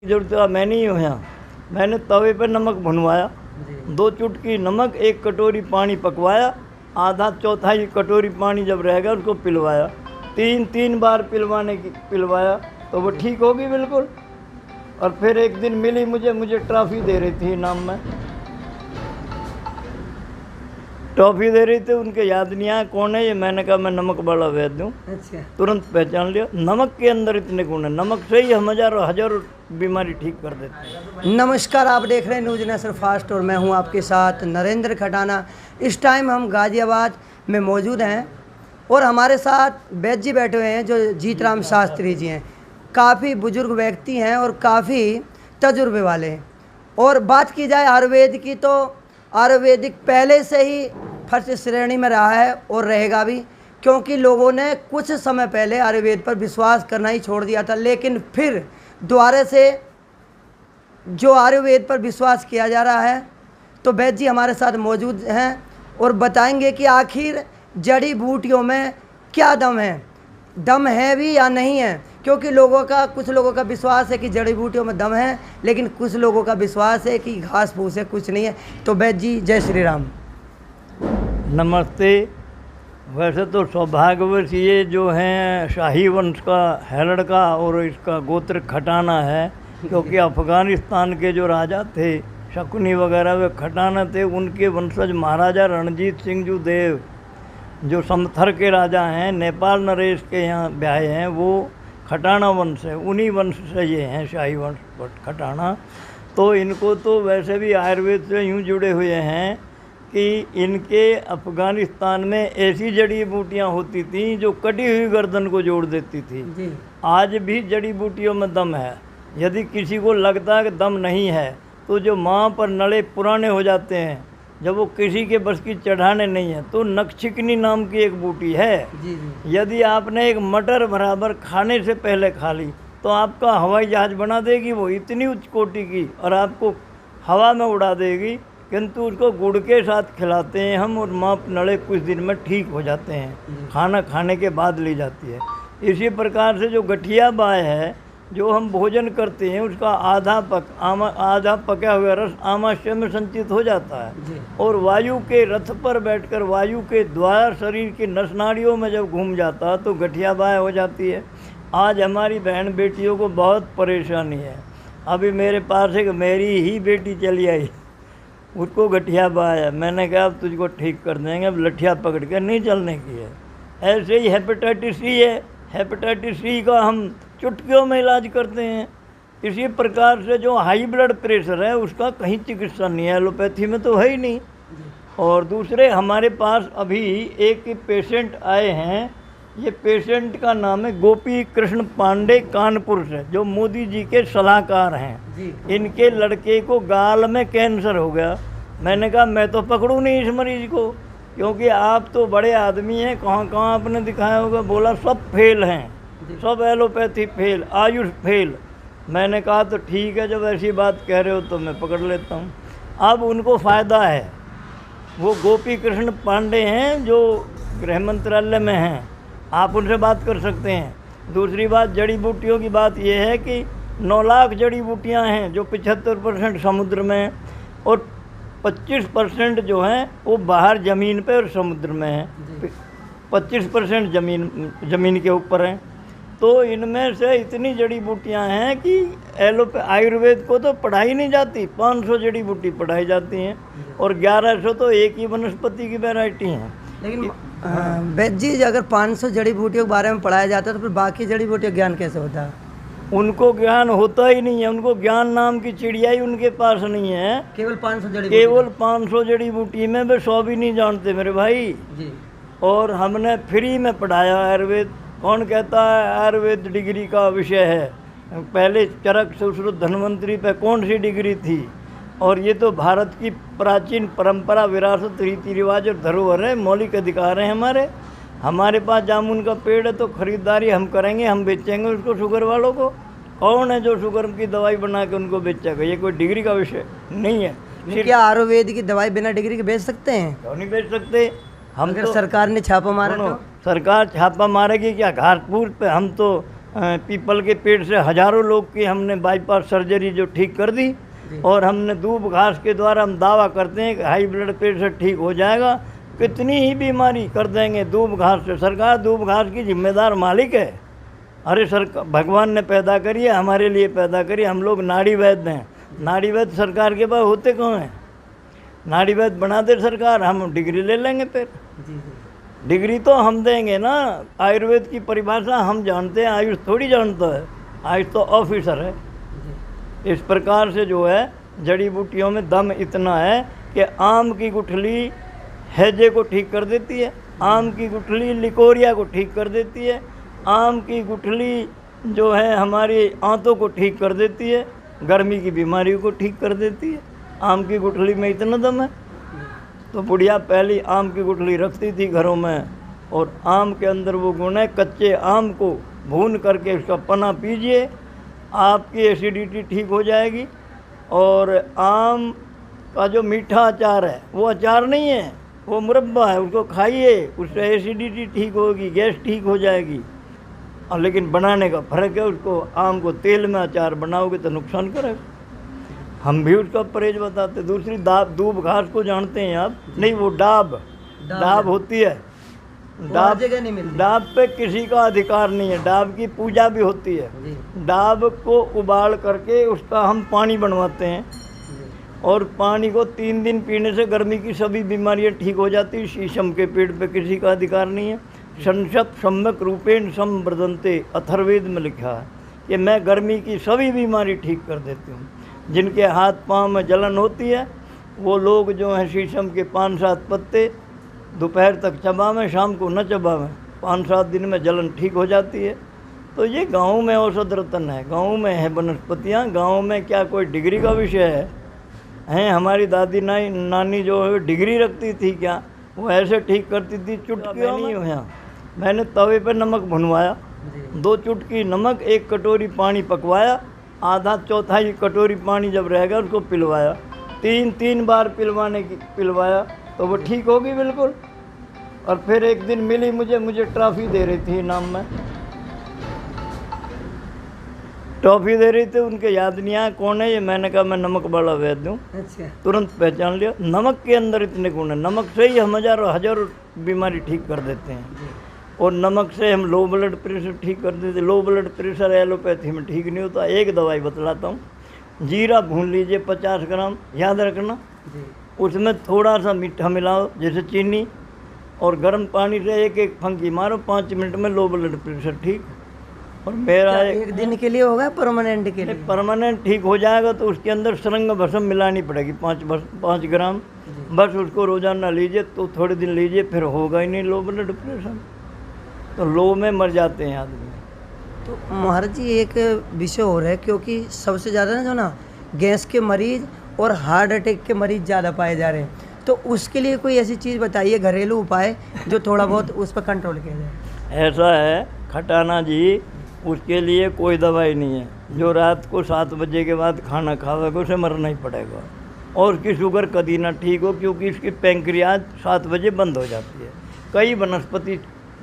जरूरत था मैं नहीं हूँ यहाँ। मैंने तवे पे नमक भुनवाया, 2 चुटकी नमक, 1 कटोरी पानी पकवाया, आधा चौथाई कटोरी पानी जब रह गया उसको पिलवाया, 3 बार पिलवाया तो वो ठीक होगी बिल्कुल। और फिर एक दिन मिली मुझे ट्रॉफी दे रही थी इनाम में, टॉफ़ी दे रही थी, उनके याद नहीं आया कौन है ये। मैंने कहा मैं नमक वाला वैद्य हूँ। अच्छा। तुरंत पहचान लिया, नमक के अंदर इतने गुण है, नमक से ही हम हजारों बीमारी ठीक कर देते हैं। नमस्कार, आप देख रहे हैं न्यूज़ नेशन फास्ट और मैं हूं आपके साथ नरेंद्र खटाना। इस टाइम हम गाज़ियाबाद में मौजूद हैं और हमारे साथ वैद्य जी बैठे हुए हैं जो जीतराम शास्त्री जी हैं। काफ़ी बुजुर्ग व्यक्ति हैं और काफ़ी तजुर्बे वाले हैं। और बात की जाए आयुर्वेद की तो आयुर्वेदिक पहले से ही फर्स्ट श्रेणी में रहा है और रहेगा भी, क्योंकि लोगों ने कुछ समय पहले आयुर्वेद पर विश्वास करना ही छोड़ दिया था, लेकिन फिर दोबारा से जो आयुर्वेद पर विश्वास किया जा रहा है। तो वैद्य जी हमारे साथ मौजूद हैं और बताएंगे कि आखिर जड़ी बूटियों में क्या दम है भी या नहीं है, क्योंकि कुछ लोगों का विश्वास है कि जड़ी बूटियों में दम है, लेकिन कुछ लोगों का विश्वास है कि घास फूस है, कुछ नहीं है। तो वैद्य जी जय श्री राम। नमस्ते। वैसे तो सौभाग्यवश ये जो हैं शाही वंश का है लड़का और इसका गोत्र खटाना है, क्योंकि अफ़गानिस्तान के जो राजा थे शकुनी वगैरह वे खटाना थे। उनके वंशज महाराजा रणजीत सिंह जो देव जो समथर के राजा हैं, नेपाल नरेश के यहाँ ब्याहे हैं, वो खटाना वंश है, उन्हीं वंश से ये हैं शाही वंश खटाना। तो इनको तो वैसे भी आयुर्वेद से यूँ जुड़े हुए हैं कि इनके अफ़गानिस्तान में ऐसी जड़ी बूटियाँ होती थीं जो कटी हुई गर्दन को जोड़ देती थी जी। आज भी जड़ी बूटियों में दम है। यदि किसी को लगता है कि दम नहीं है तो जो माँ पर नड़े पुराने हो जाते हैं, जब वो किसी के बस की चढ़ाने नहीं है, तो नखचिकनी नाम की एक बूटी है जी। यदि आपने एक मटर बराबर खाने से पहले खा ली तो आपका हवाई जहाज़ बना देगी वो, इतनी उच्च कोटि की, और आपको हवा में उड़ा देगी। किंतु उसको गुड़ के साथ खिलाते हैं हम और माँ नड़े कुछ दिन में ठीक हो जाते हैं, खाना खाने के बाद ली जाती है। इसी प्रकार से जो गठिया बाय है जो हम भोजन करते हैं, उसका आधा पका हुआ रस आमाशय में संचित हो जाता है और वायु के रथ पर बैठकर वायु के द्वारा शरीर की नस नाड़ियों में जब घूम जाता है तो गठिया बाय हो जाती है। आज हमारी बहन बेटियों को बहुत परेशानी है। अभी मेरे पास एक मेरी ही बेटी चली आई, उसको गठिया बाय है। मैंने कहा अब तुझको ठीक कर देंगे, अब लठिया पकड़ के नहीं चलने की है। ऐसे ही हेपेटाइटिस सी है, हेपेटाइटिस सी का हम चुटकियों में इलाज करते हैं। इसी प्रकार से जो हाई ब्लड प्रेशर है उसका कहीं चिकित्सा नहीं है, एलोपैथी में तो है ही नहीं। और दूसरे हमारे पास अभी एक पेशेंट आए हैं, ये पेशेंट का नाम है गोपी कृष्ण पांडे, कानपुर से, जो मोदी जी के सलाहकार हैं। इनके लड़के को गाल में कैंसर हो गया। मैंने कहा मैं तो पकड़ूँ नहीं इस मरीज को, क्योंकि आप तो बड़े आदमी हैं, कहाँ कहाँ आपने दिखाया होगा। बोला सब फेल हैं, सब एलोपैथी फेल, आयुष फेल। मैंने कहा तो ठीक है, जब ऐसी बात कह रहे हो तो मैं पकड़ लेता हूँ। अब उनको फ़ायदा है, वो गोपी कृष्ण पांडे हैं जो गृह मंत्रालय में हैं, आप उनसे बात कर सकते हैं। दूसरी बात, जड़ी बूटियों की बात यह है कि 9 लाख जड़ी बूटियाँ हैं जो 75% समुद्र में और 25% जो हैं वो बाहर ज़मीन पे और समुद्र में हैं, 25% ज़मीन के ऊपर हैं। तो इनमें से इतनी जड़ी बूटियां हैं कि आयुर्वेद को तो पढ़ाई नहीं जाती, 500 जड़ी बूटी पढ़ाई जाती हैं और 1100 तो एक ही वनस्पति की वैरायटी हैं। लेकिन वैद्य जी अगर 500 जड़ी बूटियों के बारे में पढ़ाया जाता है तो फिर बाकी जड़ी बूटियों का ज्ञान कैसे होता है? उनको ज्ञान होता ही नहीं है, उनको ज्ञान नाम की चिड़िया ही उनके पास नहीं है। केवल 500 जड़ी बूटी में वे 100 भी नहीं जानते मेरे भाई जी। और हमने फ्री में पढ़ाया आयुर्वेद। कौन कहता है आयुर्वेद डिग्री का विषय है? पहले चरक सुश्रुत धन्वंतरी पे कौन सी डिग्री थी? और ये तो भारत की प्राचीन परंपरा, विरासत, रीति रिवाज और धरोहर है, मौलिक अधिकार हैं हमारे पास जामुन का पेड़ है तो खरीदारी हम करेंगे, हम बेचेंगे उसको शुगर वालों को। कौन है जो शुगर की दवाई बना के उनको बेचेगा? ये कोई डिग्री का विषय नहीं है। क्या आयुर्वेद की दवाई बिना डिग्री के बेच सकते हैं? क्यों नहीं बेच सकते? हम अगर सरकार ने छापा मारा तो? सरकार छापा मारेगी क्या घाटपुर पे? हम तो पीपल के पेड़ से हजारों लोग की हमने बाईपास सर्जरी जो ठीक कर दी। और हमने दूब घास के द्वारा हम दावा करते हैं कि हाई ब्लड प्रेशर ठीक हो जाएगा, कितनी ही बीमारी कर देंगे दूब घास से। सरकार दूब घास की जिम्मेदार मालिक है। अरे सरकार भगवान ने पैदा करी है, हमारे लिए पैदा करी, हम लोग नाड़ी वैद्य हैं। नाड़ी वैद्य सरकार के पास होते कौन हैं? नाड़ी वैद्य बना दे सरकार, हम डिग्री ले लेंगे। फिर डिग्री तो हम देंगे ना। आयुर्वेद की परिभाषा हम जानते हैं, आयुष थोड़ी जानता है। आयुष तो ऑफिसर है। इस प्रकार से जो है जड़ी बूटियों में दम इतना है कि आम की गुठली हैजे को ठीक कर देती है, आम की गुठली लिकोरिया को ठीक कर देती है, आम की गुठली जो है हमारी आंतों को ठीक कर देती है, गर्मी की बीमारियों को ठीक कर देती है। आम की गुठली में इतना दम है। तो बुढ़िया पहली आम की गुठली रखती थी घरों में, और आम के अंदर वो गुण है, कच्चे आम को भून करके उसका पना पीजिए, आपकी एसिडिटी ठीक हो जाएगी। और आम का जो मीठा अचार है वो अचार नहीं है, वो मुरब्बा है, उसको खाइए, उससे एसिडिटी ठीक होगी, गैस ठीक हो जाएगी। और लेकिन बनाने का फ़र्क है, उसको आम को तेल में अचार बनाओगे तो नुकसान करेगा। हम भी उसका परहेज बताते। दूसरी दूब घास को जानते हैं आप? नहीं, वो डाब होती है। डाब पे किसी का अधिकार नहीं है, डाब की पूजा भी होती है। डाब को उबाल करके उसका हम पानी बनवाते हैं, और पानी को 3 दिन पीने से गर्मी की सभी बीमारियां ठीक हो जाती। शीशम के पेड़ पे किसी का अधिकार नहीं है। संशत सम्यक रूपेण संवर्धन्ते, अथर्ववेद में लिखा है कि मैं गर्मी की सभी बीमारी ठीक कर देती हूँ। जिनके हाथ पांव में जलन होती है वो लोग जो हैं शीशम के 5-7 पत्ते दोपहर तक चबावें, शाम को न चबावें, 5-7 दिन में जलन ठीक हो जाती है। तो ये गाँव में औषध रतन है, गाँव में है वनस्पतियाँ। गाँव में क्या कोई डिग्री का विषय है? हैं हमारी दादी नानी जो है डिग्री रखती थी क्या? वो ऐसे ठीक करती थी चुटकियों में। यहाँ मैंने तवे पे नमक भुनवाया, 2 चुटकी नमक, 1 कटोरी पानी पकवाया, आधा चौथाई कटोरी पानी जब रहेगा उसको पिलवाया, 3 बार पिलवाया तो वो ठीक होगी बिल्कुल। और फिर एक दिन मिली मुझे ट्रॉफी दे रही थी इनाम में, टॉफ़ी दे रही थी। उनके याद नहीं आया कौन है ये। मैंने कहा मैं नमक वाला वैद्य हूँ। अच्छा। तुरंत पहचान लिया। नमक के अंदर इतने गुण हैं, नमक से ही हम हजारों बीमारी ठीक कर देते हैं। और नमक से हम लो ब्लड प्रेशर ठीक कर देते। लो ब्लड प्रेशर एलोपैथी में ठीक नहीं होता। एक दवाई बतलाता हूँ, जीरा भून लीजिए 50 ग्राम, याद रखना। उसमें थोड़ा सा मीठा मिलाओ जैसे चीनी, और गर्म पानी से एक फंकी मारो, 5 मिनट में लो ब्लड प्रेशर ठीक। और मेरा एक दिन के लिए होगा, परमानेंट के लिए? परमानेंट ठीक हो जाएगा तो उसके अंदर सरंग भस्म मिलानी पड़ेगी 5 ग्राम। बस उसको रोज़ाना लीजिए, तो थोड़े दिन लीजिए, फिर होगा ही नहीं लो ब्लड प्रेशर। तो लो में मर जाते हैं आदमी। तो महाराज जी एक विषय हो रहा है, क्योंकि सबसे ज़्यादा ना गैस के मरीज और हार्ट अटैक के मरीज ज़्यादा पाए जा रहे हैं। तो उसके लिए कोई ऐसी चीज़ बताइए, घरेलू उपाय जो थोड़ा बहुत उस पर कंट्रोल किया जाए। ऐसा है खटाना जी, उसके लिए कोई दवाई नहीं है। जो रात को 7 बजे के बाद खाना खावेगा उसे मरना ही पड़ेगा। और उसकी शुगर कभी ना ठीक हो, क्योंकि इसकी पैंक्रियाज 7 बजे बंद हो जाती है। कई वनस्पति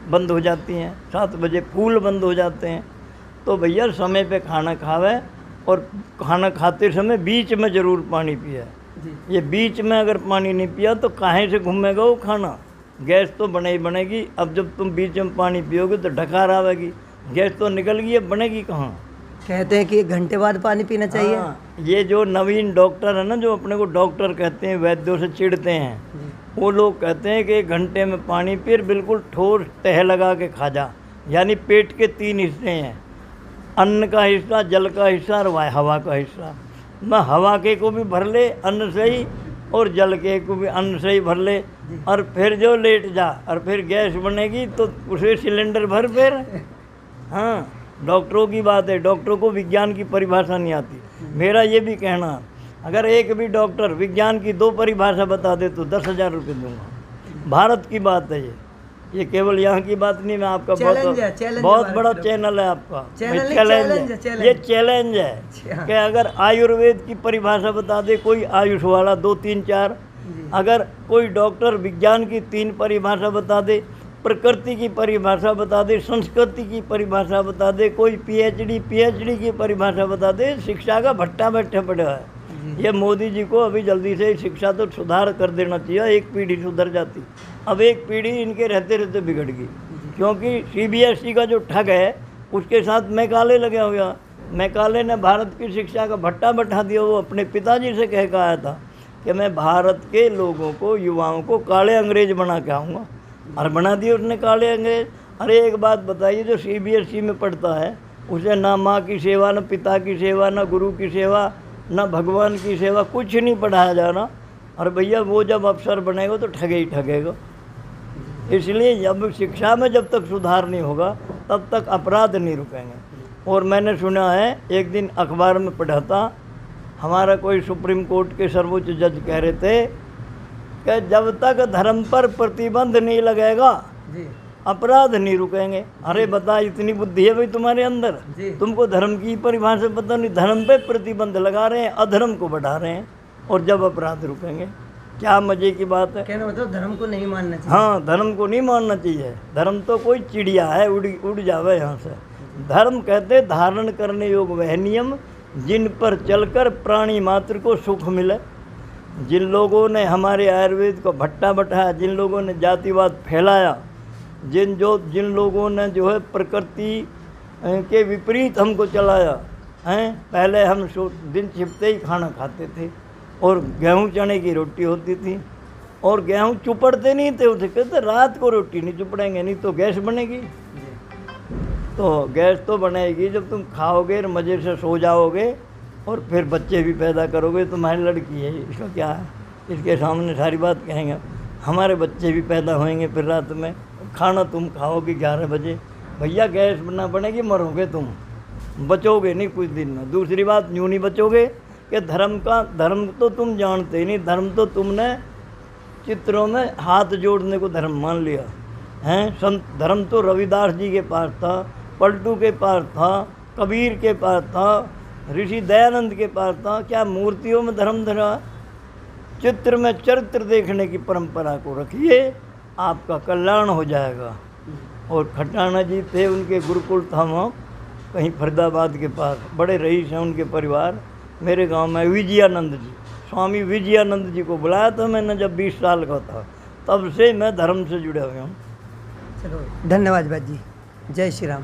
बंद हो जाती हैं 7 बजे, फूल बंद हो जाते हैं। तो भैया समय पे खाना खावे, और खाना खाते समय बीच में ज़रूर पानी पिए। ये बीच में अगर पानी नहीं पिया तो काहे से घूमेगा वो खाना? गैस तो बनेगी। अब जब तुम बीच में पानी पियोगे तो डकार आवेगी, गैस तो निकल गई, अब बनेगी कहाँ? कहते हैं कि 1 घंटे बाद पानी पीना चाहिए। हाँ, ये जो नवीन डॉक्टर है ना, जो अपने को डॉक्टर कहते हैं, वैद्यों से चिढ़ते हैं, वो लोग कहते हैं कि 1 घंटे में पानी पी, बिल्कुल ठोस तह लगा के खा जा। यानी पेट के 3 हिस्से हैं, अन्न का हिस्सा, जल का हिस्सा और हवा का हिस्सा। मैं हवा के को भी भर ले अन्न से ही, और जल के को भी अन्न से ही भर ले, और फिर जो लेट जा, और फिर गैस बनेगी तो उसे सिलेंडर भर फिर। हाँ, डॉक्टरों की बात है, डॉक्टरों को विज्ञान की परिभाषा नहीं आती। मेरा ये भी कहना, अगर एक भी डॉक्टर विज्ञान की 2 परिभाषा बता दे तो 10,000 रुपये दूंगा। भारत की बात है ये केवल यहाँ की बात नहीं। मैं आपका बहुत बड़ा चैनल है आपका, चैलेंज है, ये चैलेंज है कि अगर आयुर्वेद की परिभाषा बता दे कोई, आयुष वाला 2, 3, 4, अगर कोई डॉक्टर विज्ञान की 3 परिभाषा बता दे, प्रकृति की परिभाषा बता दे, संस्कृति की परिभाषा बता दे, कोई पीएचडी की परिभाषा बता दे, शिक्षा का भट्टा बैठे पड़ा है। ये मोदी जी को अभी जल्दी से शिक्षा तो सुधार कर देना चाहिए, एक पीढ़ी सुधर जाती। अब एक पीढ़ी इनके रहते रहते बिगड़ गई, क्योंकि सीबीएसई का जो ठग है उसके साथ मैकाले लगे हुआ। मैकाले ने भारत की शिक्षा का भट्टा बैठा दिया। वो अपने पिताजी से कह के आया था कि मैं भारत के लोगों को, युवाओं को काले अंग्रेज बना के आऊँगा, और बना दिए उसने काले अंग्रेज। अरे एक बात बताइए, जो सीबीएसई में पढ़ता है उसे ना माँ की सेवा, ना पिता की सेवा, ना गुरु की सेवा, ना भगवान की सेवा, कुछ नहीं पढ़ाया जा रहा। और भैया वो जब अफसर बनेगा तो ठगे ही ठगेगा। इसलिए जब शिक्षा में जब तक सुधार नहीं होगा तब तक अपराध नहीं रुकेंगे। और मैंने सुना है, एक दिन अखबार में पढ़ा था, हमारा कोई सुप्रीम कोर्ट के सर्वोच्च जज कह रहे थे कि जब तक धर्म पर प्रतिबंध नहीं लगेगा अपराध नहीं रुकेंगे। अरे बता, इतनी बुद्धि है भाई तुम्हारे अंदर, तुमको धर्म की परिभाषा पता नहीं, धर्म पे प्रतिबंध लगा रहे हैं, अधर्म को बढ़ा रहे हैं, और जब अपराध रुकेंगे। क्या मजे की बात है। कहना मतलब धर्म को नहीं मानना चाहिए। हाँ, धर्म को नहीं मानना चाहिए। धर्म तो कोई चिड़िया है, उड़ जावे यहाँ से। धर्म कहते धारण करने योग वह नियम जिन पर चलकर प्राणी मात्र को सुख मिले। जिन लोगों ने हमारे आयुर्वेद को भट्टा बैठाया, जिन लोगों ने जातिवाद फैलाया, जिन लोगों ने जो है प्रकृति के विपरीत हमको चलाया हैं। पहले हम दिन छिपते ही खाना खाते थे, और गेहूं चने की रोटी होती थी, और गेहूं चुपड़ते नहीं थे। उसे कहते रात को रोटी नहीं चुपड़ेंगे, नहीं तो गैस बनेगी। तो गैस तो बनेगी जब तुम खाओगे, मज़े से सो जाओगे, और फिर बच्चे भी पैदा करोगे। तुम्हारी लड़की है, इसका क्या है, इसके सामने सारी बात कहेंगे। हमारे बच्चे भी पैदा होंगे, फिर रात में खाना तुम खाओगे 11 बजे। भैया गैस बना बनेगी, मरोगे तुम, बचोगे नहीं कुछ दिन में। दूसरी बात, यूँ नहीं बचोगे कि धर्म तो तुम जानते ही नहीं। धर्म तो तुमने चित्रों में हाथ जोड़ने को धर्म मान लिया है। धर्म तो रविदास जी के पास था, पलटू के पास था, कबीर के पास था, ऋषि दयानंद के पास था। क्या मूर्तियों में धर्म धरा? चित्र में चरित्र देखने की परंपरा को रखिए, आपका कल्याण हो जाएगा। और खटाना जी थे, उनके गुरुकुल था वहाँ कहीं फरीदाबाद के पास, बड़े रईस हैं उनके परिवार। मेरे गांव में विजयानंद जी, स्वामी विजयानंद जी को बुलाया था मैंने जब 20 साल का था, तब से मैं धर्म से जुड़े हुए हूँ। चलो धन्यवाद बाजी, जय श्री राम।